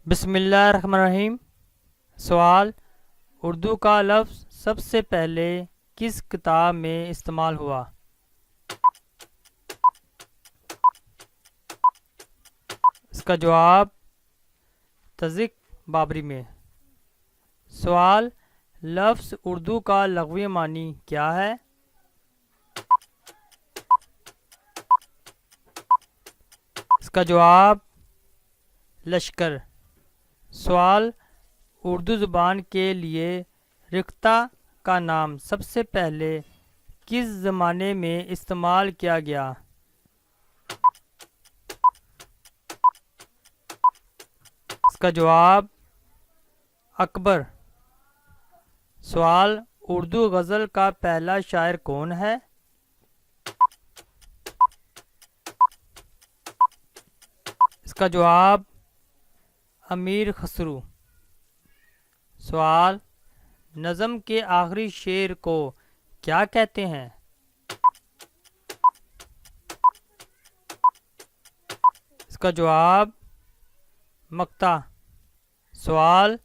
بسم اللہ الرحمن الرحیم۔ سوال: اردو کا لفظ سب سے پہلے کس کتاب میں استعمال ہوا؟ اس کا جواب تزک بابری میں۔ سوال: لفظ اردو کا لغوی معنی کیا ہے؟ اس کا جواب لشکر۔ سوال: اردو زبان کے لیے رختہ کا نام سب سے پہلے کس زمانے میں استعمال کیا گیا؟ اس کا جواب اکبر۔ سوال: اردو غزل کا پہلا شاعر کون ہے؟ اس کا جواب امیر خسرو۔ سوال: نظم کے آخری شعر کو کیا کہتے ہیں؟ اس کا جواب مقطع۔ سوال: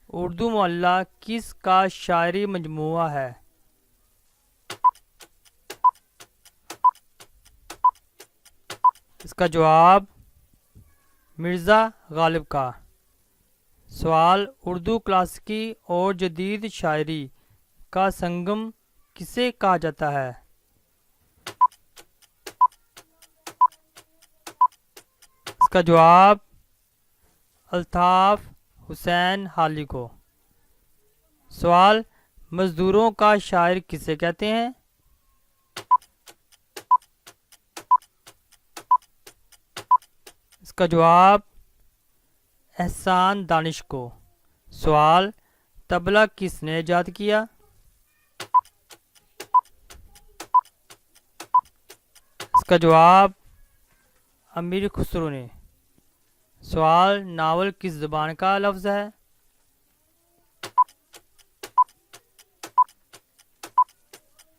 اردو معلیٰ کس کا شاعری مجموعہ ہے؟ اس کا جواب مرزا غالب کا۔ سوال: اردو کلاسیکی اور جدید شاعری کا سنگم کسے کہا جاتا ہے؟ اس کا جواب الطاف حسین حالی کو۔ سوال: مزدوروں کا شاعر کسے کہتے ہیں؟ اس کا جواب احسان دانش کو۔ سوال: طبلہ کس نے ایجاد کیا؟ اس کا جواب امیر خسرو نے۔ سوال: ناول کس زبان کا لفظ ہے؟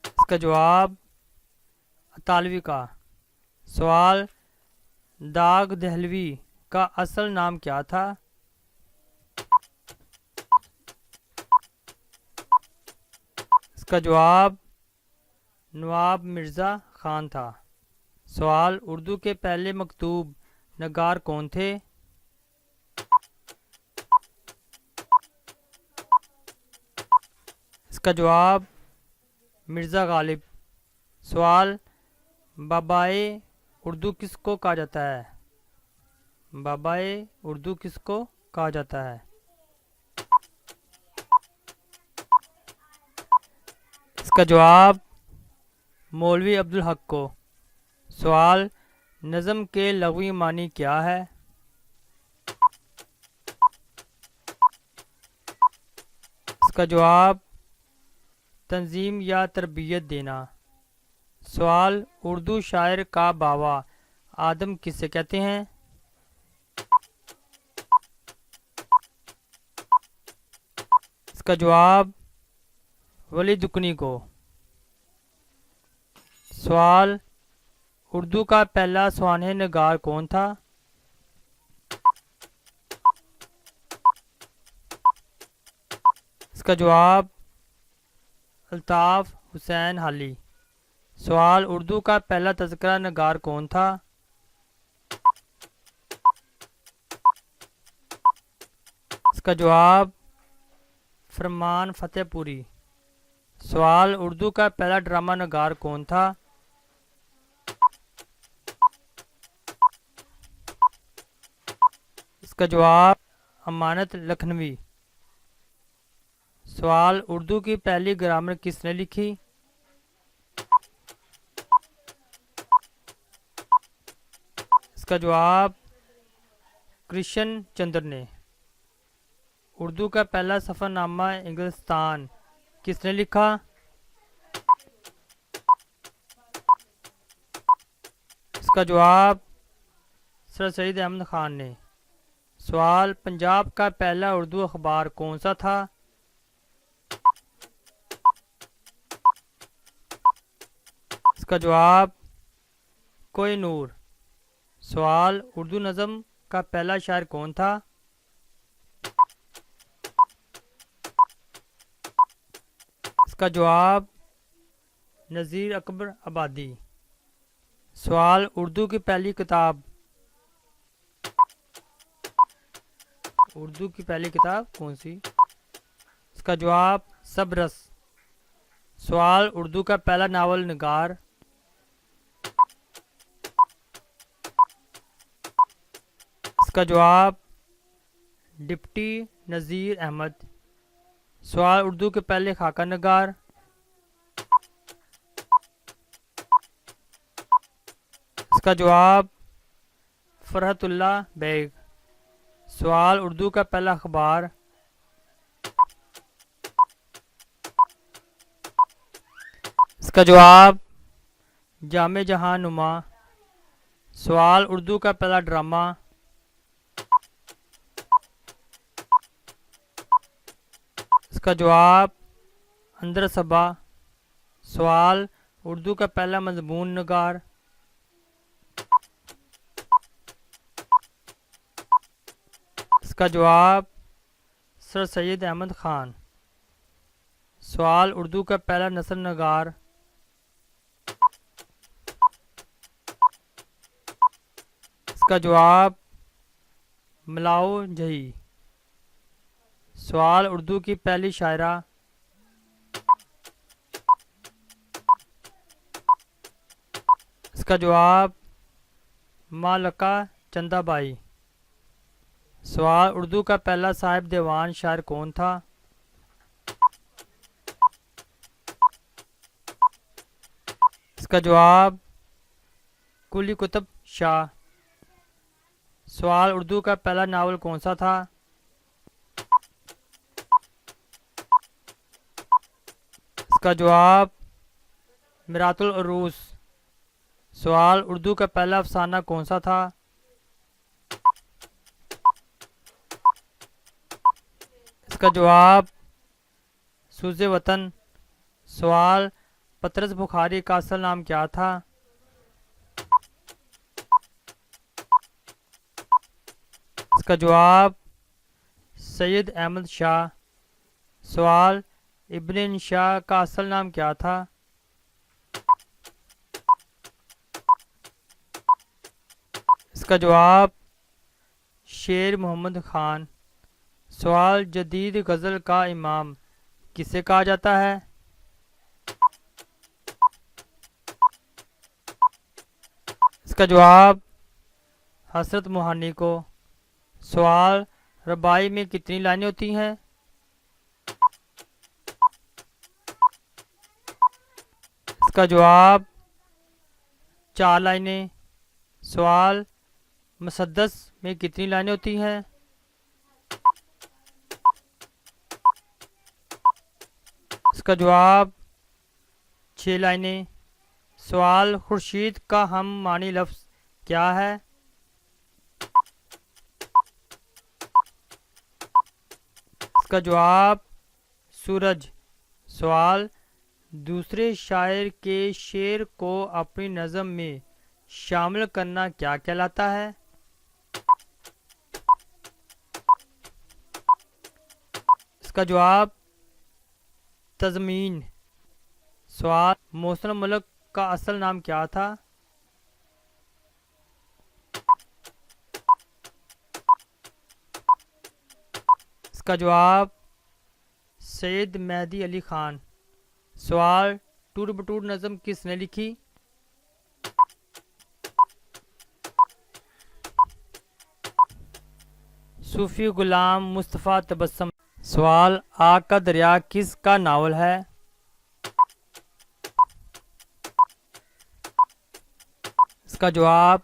اس کا جواب اطالوی کا۔ سوال: داغ دہلوی کا اصل نام کیا تھا؟ اس کا جواب نواب مرزا خان تھا۔ سوال: اردو کے پہلے مکتوب نگار کون تھے؟ اس کا جواب مرزا غالب۔ سوال: بابائے اردو کس کو کہا جاتا ہے؟ بابائے اردو کس کو کہا جاتا ہے؟ اس کا جواب مولوی عبدالحق کو۔ سوال: نظم کے لغوی معنی کیا ہے؟ اس کا جواب تنظیم یا تربیت دینا۔ سوال: اردو شاعر کا باوا آدم کسے کہتے ہیں؟ اس کا جواب ولی دکنی کو۔ سوال: اردو کا پہلا سوانح نگار کون تھا؟ اس کا جواب الطاف حسین حالی۔ سوال: اردو کا پہلا تذکرہ نگار کون تھا؟ اس کا جواب فرمان فتح پوری۔ سوال: اردو کا پہلا ڈرامہ نگار کون تھا؟ اس کا جواب امانت لکھنوی۔ سوال: اردو کی پہلی گرامر کس نے لکھی؟ اس کا جواب کرشن چندر نے۔ اردو کا پہلا سفر نامہ انگلستان کس نے لکھا؟ اس کا جواب سر سید احمد خان نے۔ سوال: پنجاب کا پہلا اردو اخبار کون سا تھا؟ اس کا جواب کوہ نور۔ سوال: اردو نظم کا پہلا شاعر کون تھا؟ اس کا جواب نذیر اکبر آبادی. سوال اردو کی پہلی کتاب. اردو کی پہلی کتاب کون سی؟ اس کا جواب سبرس. سوال اردو کا پہلا ناول نگار. اس کا جواب ڈپٹی نذیر احمد. سوال اردو کے پہلے خاکہ نگار. اس کا جواب فرحت اللہ بیگ. سوال اردو کا پہلا اخبار. اس کا جواب جامع جہاں نما. سوال اردو کا پہلا ڈرامہ. اس کا جواب اندر صبا. سوال اردو کا پہلا مضمون نگار. اس کا جواب سر سید احمد خان. سوال اردو کا پہلا نثر نگار. اس کا جواب ملاؤ جہی. سوال اردو کی پہلی شاعرہ. اس کا جواب مالکہ چندہ بائی. سوال اردو کا پہلا صاحب دیوان شاعر کون تھا؟ اس کا جواب قلی قطب شاہ. سوال اردو کا پہلا ناول کون سا تھا؟ اس کا جواب میرات العروس. سوال اردو کا پہلا افسانہ کون سا تھا؟ اس کا جواب سوز وطن. سوال پطرس بخاری کا اصل نام کیا تھا؟ اس کا جواب سید احمد شاہ. سوال ابن انشاء کا اصل نام کیا تھا؟ اس کا جواب شیر محمد خان. سوال جدید غزل کا امام کسے کہا جاتا ہے؟ اس کا جواب حسرت موہانی کو. سوال ربائی میں کتنی لائنیں ہوتی ہیں؟ اس کا جواب 4 لائنیں. سوال مسدس میں کتنی لائنیں ہوتی ہیں؟ اس کا جواب 6 لائنیں. سوال خورشید کا ہم معنی لفظ کیا ہے؟ اس کا جواب سورج. سوال دوسرے شاعر کے شعر کو اپنی نظم میں شامل کرنا کیا کہلاتا ہے؟ اس کا جواب تضمین. سوال محسن ملک کا اصل نام کیا تھا؟ اس کا جواب سید مہدی علی خان. سوال ٹوٹ بٹوٹ نظم کس نے لکھی؟ صوفی غلام مصطفیٰ تبسم. سوال آگ کا دریا کس کا ناول ہے؟ اس کا جواب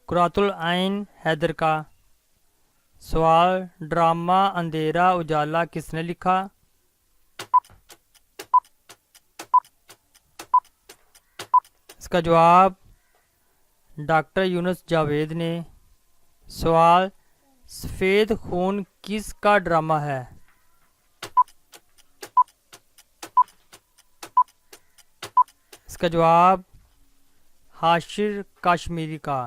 قرۃ العین حیدر کا. سوال ڈرامہ اندھیرا اجالا کس نے لکھا؟ اس کا جواب ڈاکٹر یونس جاوید نے. سوال سفید خون کس کا ڈرامہ ہے؟ اس کا جواب حاشر کاشمیری کا.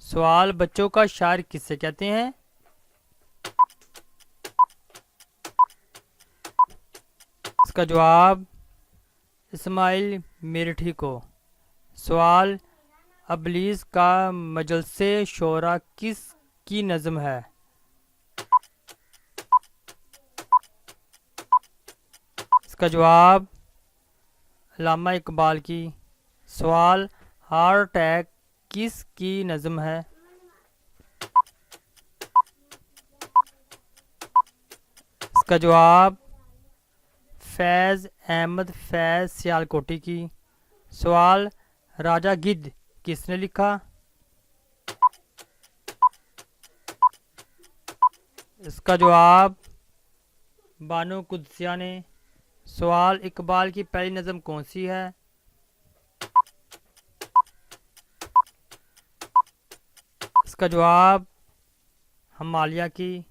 سوال بچوں کا شاعر کسے کہتے ہیں؟ اس اس کا جواب اسماعیل میرٹھی کو۔ سوال ابلیس کا مجلس شورا کس کی نظم ہے؟ اس کا جواب علامہ اقبال کی۔ سوال ہارٹ اٹیک کس کی نظم ہے؟ اس کا جواب فیض احمد فیض سیالکوٹی کی۔ سوال راجا گدھ کس نے لکھا؟ اس کا جواب بانو قدسیہ نے۔ سوال اقبال کی پہلی نظم کون سی ہے؟ اس کا جواب ہمالیہ کی۔